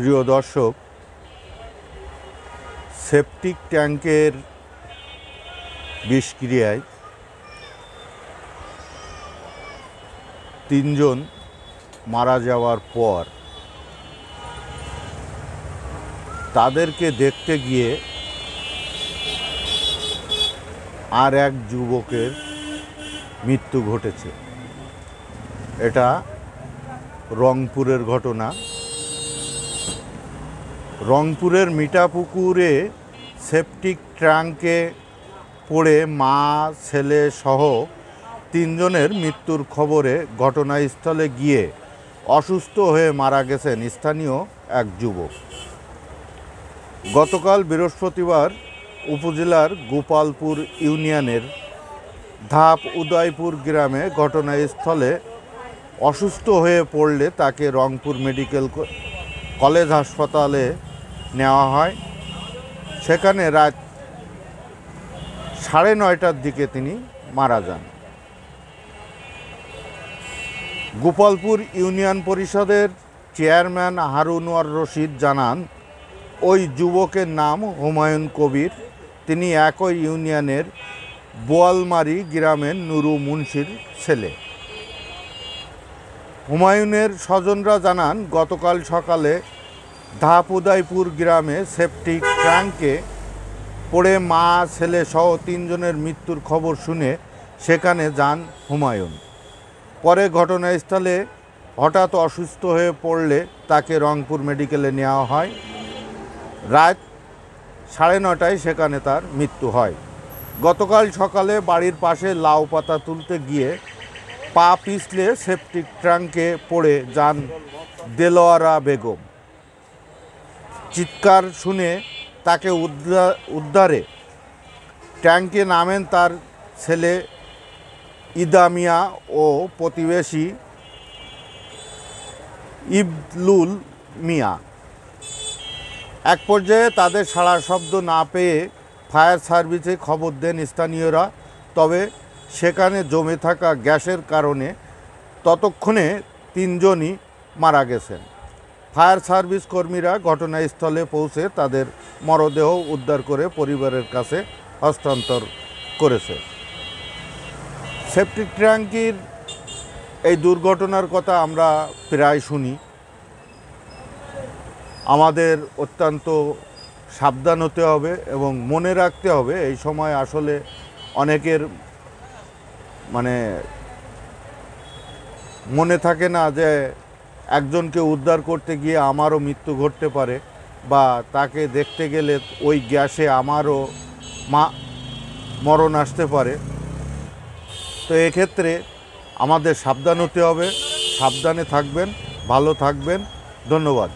প্রিয় দর্শক, সেপটিক ট্যাঙ্কের বিষক্রিয়ায় 3 জন মারা যাওয়ার পর তাদেরকে দেখতে গিয়ে আর এক যুবকের মৃত্যু ঘটেছে। এটা রংপুরের ঘটনা। রংপুরের মিঠাপুকুরে সেপটিক ট্যাঙ্কে পড়ে মা ছেলে সহ 3 জনের মৃত্যুর খবরে ঘটনাস্থলে গিয়ে অসুস্থ হয়ে মারা গেছেন স্থানীয় এক যুবক। গতকাল বৃহস্পতিবার উপজেলার গোপালপুর ইউনিয়নের ধাপ উদয়পুর গ্রামে ঘটনাস্থলে অসুস্থ হয়ে পড়লে তাকে রংপুর মেডিকেল কলেজ হাসপাতালে নেওয়া হয়। সেখানে রাত 9:30টার দিকে তিনি মারা যান। গোপালপুর ইউনিয়ন পরিষদের চেয়ারম্যান হারুনওয়ার রশিদ জানান, ওই যুবকের নাম হুমায়ুন কবির। তিনি একই ইউনিয়নের বোয়ালমারি গ্রামের নুরু মুন্সির ছেলে। হুমায়ুনের স্বজনরা জানান, গতকাল সকালে ধাপ উদয়পুর গ্রামে সেপটিক ট্যাঙ্কে পড়ে মা ছেলে সহ 3 জনের মৃত্যুর খবর শুনে সেখানে যান হুমায়ুন। পরে ঘটনাস্থলে হঠাৎ অসুস্থ হয়ে পড়লে তাকে রংপুর মেডিকেলে নেওয়া হয়। রাত 9:30টায় সেখানে তার মৃত্যু হয়। গতকাল সকালে বাড়ির পাশে লাউ পাতা তুলতে গিয়ে পা পিছলে সেপটিক ট্যাঙ্কে পড়ে যান দেলোয়ারা বেগম। চিৎকার শুনে তাকে উদ্ধারে ট্যাঙ্কে নামেন তার ছেলে ইদা মিয়া ও প্রতিবেশী ইবলুল মিয়া। এক পর্যায়ে তাদের সাড়া শব্দ না পেয়ে ফায়ার সার্ভিসে খবর দেন স্থানীয়রা। তবে সেখানে জমে থাকা গ্যাসের কারণে ততক্ষণে 3 জনই মারা গেছেন। ফায়ার সার্ভিস কর্মীরা ঘটনাস্থলে পৌঁছে তাদের মরদেহ উদ্ধার করে পরিবারের কাছে হস্তান্তর করেছে। সেপটিক ট্যাঙ্কের এই দুর্ঘটনার কথা আমরা প্রায় শুনি। আমাদের অত্যন্ত সাবধান হতে হবে এবং মনে রাখতে হবে, এই সময় আসলে অনেকের মনে থাকে না যে একজনকে উদ্ধার করতে গিয়ে আমারও মৃত্যু ঘটতে পারে, বা তাকে দেখতে গেলে ওই গ্যাসে আমারও মরণ আসতে পারে। তো এক্ষেত্রে আমাদের সাবধান হতে হবে। সাবধানে থাকবেন, ভালো থাকবেন। ধন্যবাদ।